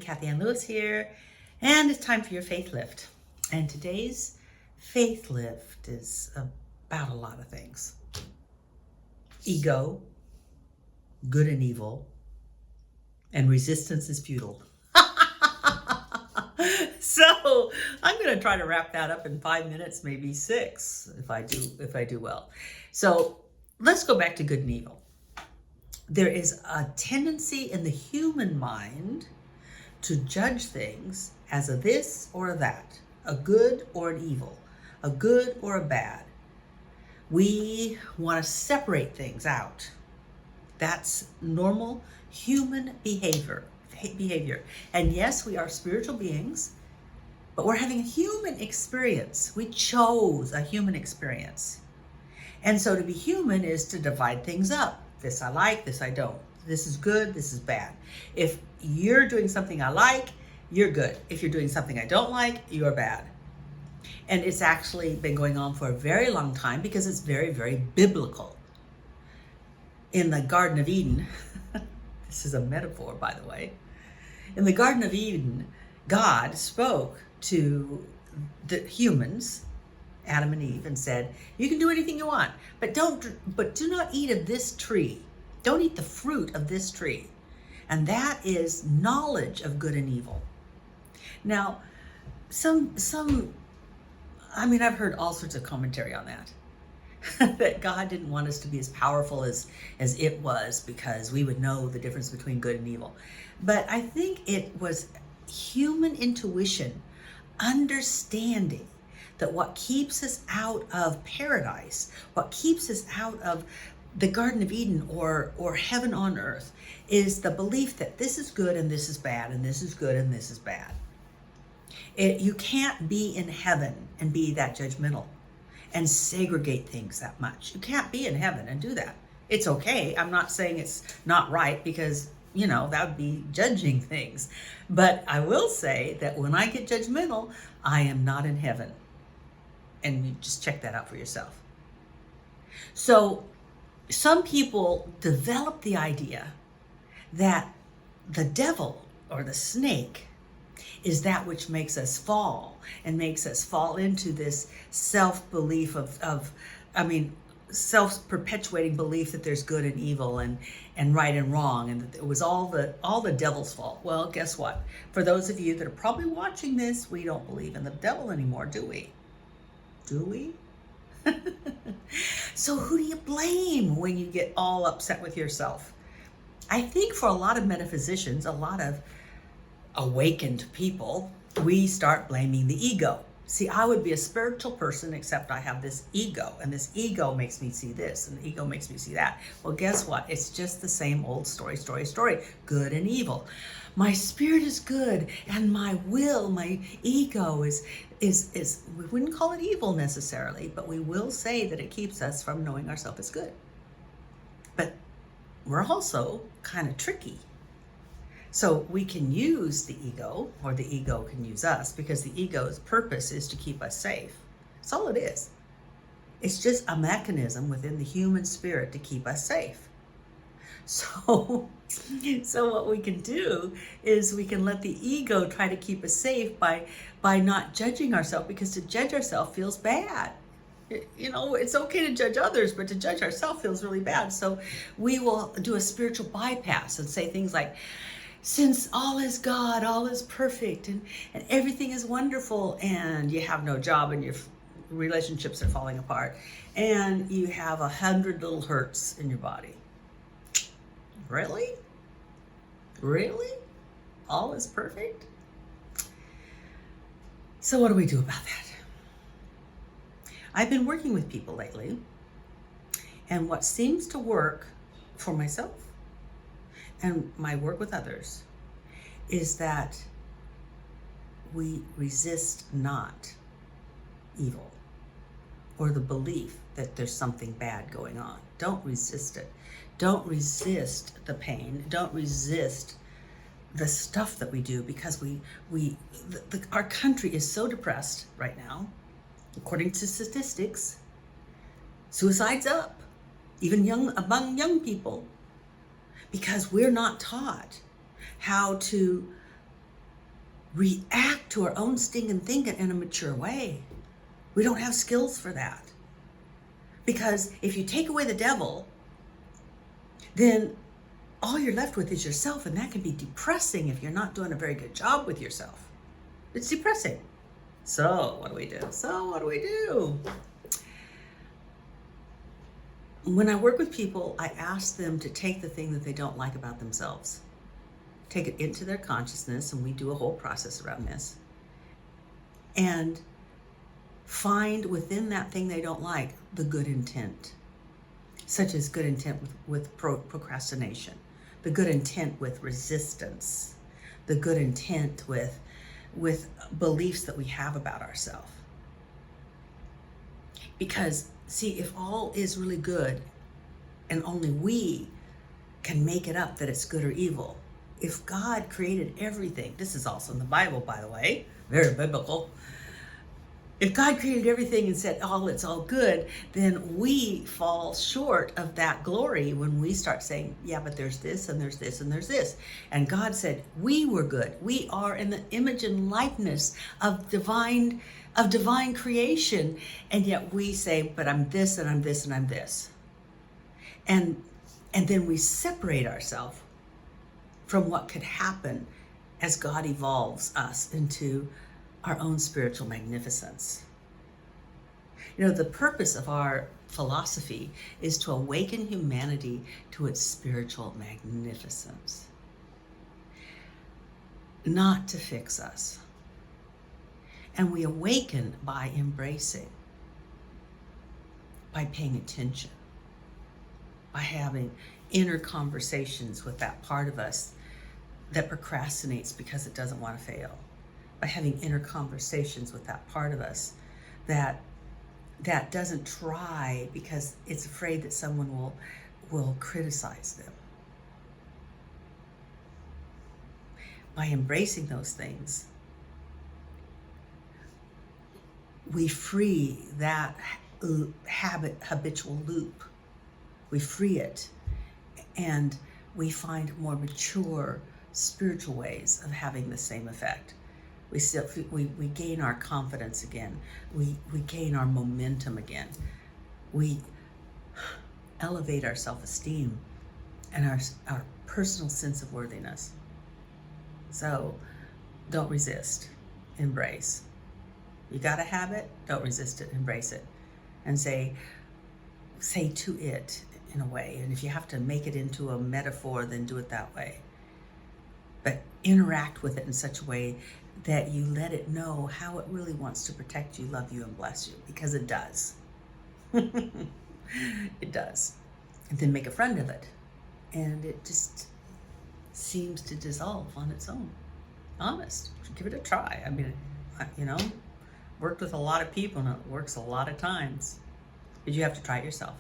Kathianne Lewis here, and it's time for your faith lift. And today's faith lift is about a lot of things. Ego, good and evil, and resistance is futile. So I'm going to try to wrap that up in 5 minutes, maybe 6, if I do well. So let's go back to good and evil. There is a tendency in the human mind to judge things as a this or a that, a good or an evil, a good or a bad. We want to separate things out. That's normal human behavior. And yes, we are spiritual beings, but we're having a human experience. We chose a human experience. And so to be human is to divide things up. This I like, this I don't. This is good, this is bad. If you're doing something I like, you're good. If you're doing something I don't like, you're bad. And it's actually been going on for a very long time because it's very, very biblical. In the Garden of Eden, this is a metaphor, by the way. In the Garden of Eden, God spoke to the humans, Adam and Eve, and said, you can do anything you want, but do not eat of this tree. Don't eat the fruit of this tree. And that is knowledge of good and evil. Now, I've heard all sorts of commentary on that. That God didn't want us to be as powerful as it was because we would know the difference between good and evil. But I think it was human intuition, understanding that what keeps us out of paradise, what keeps us out of the Garden of Eden or heaven on earth, is the belief that this is good and this is bad, and this is good and this is bad. You can't be in heaven and be that judgmental and segregate things that much. You can't be in heaven and do that. It's okay. I'm not saying it's not right because, that would be judging things. But I will say that when I get judgmental, I am not in heaven. And you just check that out for yourself. So some people develop the idea that the devil or the snake is that which makes us fall and makes us fall into this self-belief self-perpetuating belief that there's good and evil and right and wrong, and that it was all the devil's fault. Well, guess what? For those of you that are probably watching this, we don't believe in the devil anymore, do we? Do we? So who do you blame when you get all upset with yourself? I think for a lot of metaphysicians, a lot of awakened people, we start blaming the ego. See, I would be a spiritual person, except I have this ego, and this ego makes me see this, and the ego makes me see that. Well, guess what? It's just the same old story, good and evil. My spirit is good, and my will, my ego is we wouldn't call it evil necessarily, but we will say that it keeps us from knowing ourselves as good. But we're also kind of tricky. So we can use the ego, or the ego can use us, because the ego's purpose is to keep us safe. That's all it is. It's just a mechanism within the human spirit to keep us safe. So what we can do is we can let the ego try to keep us safe by not judging ourselves, because to judge ourselves feels bad. It's okay to judge others, but to judge ourselves feels really bad. So we will do a spiritual bypass and say things like, since all is God, all is perfect, and everything is wonderful, and you have no job and your relationships are falling apart, and you have 100 little hurts in your body. Really? Really? All is perfect? So what do we do about that? I've been working with people lately, and what seems to work for myself and my work with others is that we resist not evil or the belief that there's something bad going on. Don't resist it. Don't resist the pain. Don't resist the stuff that we do, because our country is so depressed right now. According to statistics, suicide's up, even among young people, because we're not taught how to react to our own stinking thinking in a mature way. We don't have skills for that. Because if you take away the devil, then all you're left with is yourself, and that can be depressing if you're not doing a very good job with yourself. It's depressing. So what do we do? When I work with people, I ask them to take the thing that they don't like about themselves, take it into their consciousness, and we do a whole process around this, and find within that thing they don't like the good intent, such as good intent with procrastination, the good intent with resistance, the good intent with beliefs that we have about ourselves. Because see, if all is really good and only we can make it up that it's good or evil, if God created everything, this is also in the Bible, by the way, very biblical. If God created everything and said, it's all good, then we fall short of that glory when we start saying, yeah, but there's this and there's this and there's this. And God said, we were good. We are in the image and likeness of divine creation. And yet we say, but I'm this and I'm this and I'm this. And then we separate ourselves from what could happen as God evolves us into our own spiritual magnificence. The purpose of our philosophy is to awaken humanity to its spiritual magnificence, not to fix us. And we awaken by embracing, by paying attention, by having inner conversations with that part of us that procrastinates because it doesn't want to fail, by having inner conversations with that part of us that doesn't try because it's afraid that someone will criticize them. By embracing those things, we free that habitual loop. We free it, and we find more mature spiritual ways of having the same effect. We gain our confidence again. We gain our momentum again. We elevate our self-esteem and our personal sense of worthiness. So don't resist, embrace. You got a habit, don't resist it, embrace it. And say to it in a way. And if you have to make it into a metaphor, then do it that way. But interact with it in such a way that you let it know how it really wants to protect you, love you, and bless you, because it does. It does. And then make a friend of it. And it just seems to dissolve on its own. Honest. Give it a try. I mean, worked with a lot of people and it works a lot of times. But you have to try it yourself.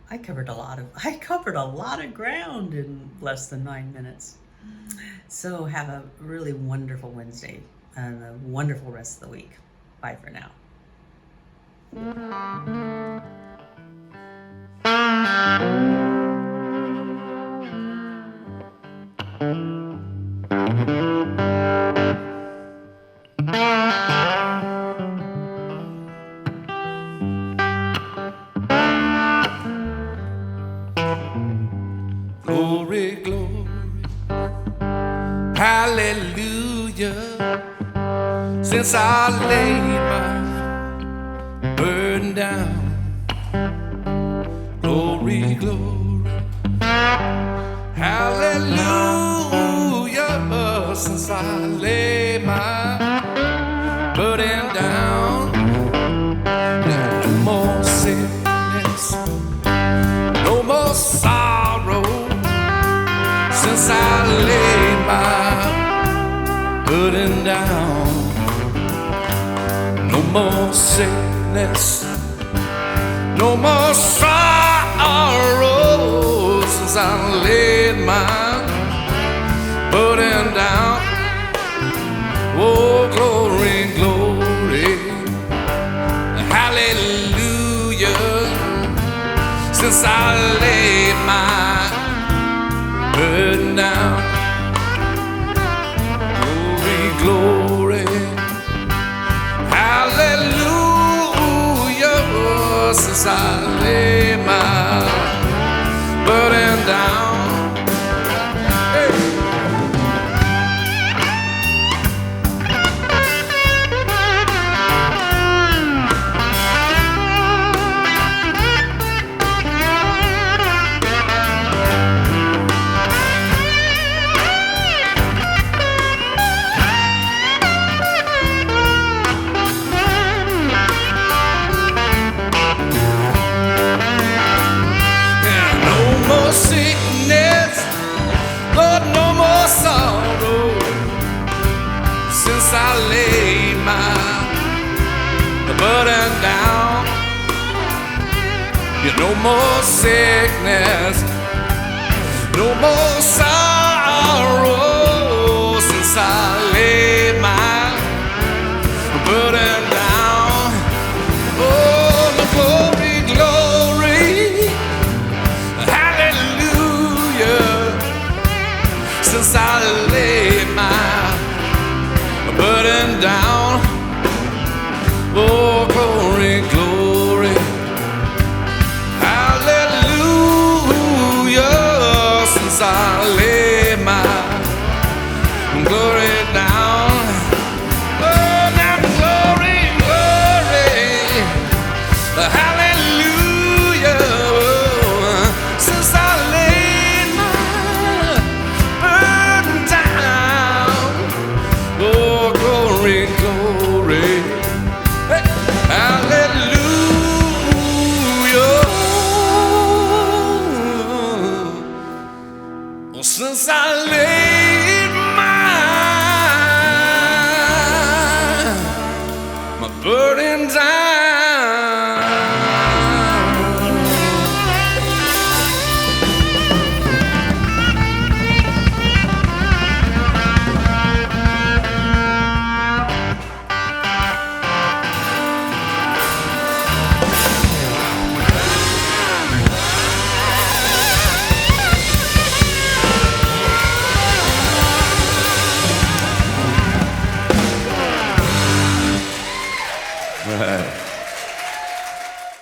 I covered a lot of ground in less than 9 minutes. So have a really wonderful Wednesday and a wonderful rest of the week. Bye for now. Glory, glory, hallelujah. Since I laid my burden down, glory, glory, hallelujah. Since I laid my burden down, no more sickness, no more sorrow. Since I laid my burden down, no more sickness, no more sorrow. Since I laid my burden down, oh glory, glory, hallelujah. Since I laid my burden down, since I laid my burden down. Hey. Sickness, Lord, no more sorrow since I laid my burden down. Yeah, no more sickness, no more sorrow since I laid my burden down. Oh, the glory, glory, since I laid my burden down. Oh, glory, glory, hallelujah, since I laid my glory down. Oh, now glory, glory, hallelujah, since I laid my glory, glory, hey, hallelujah. Since I live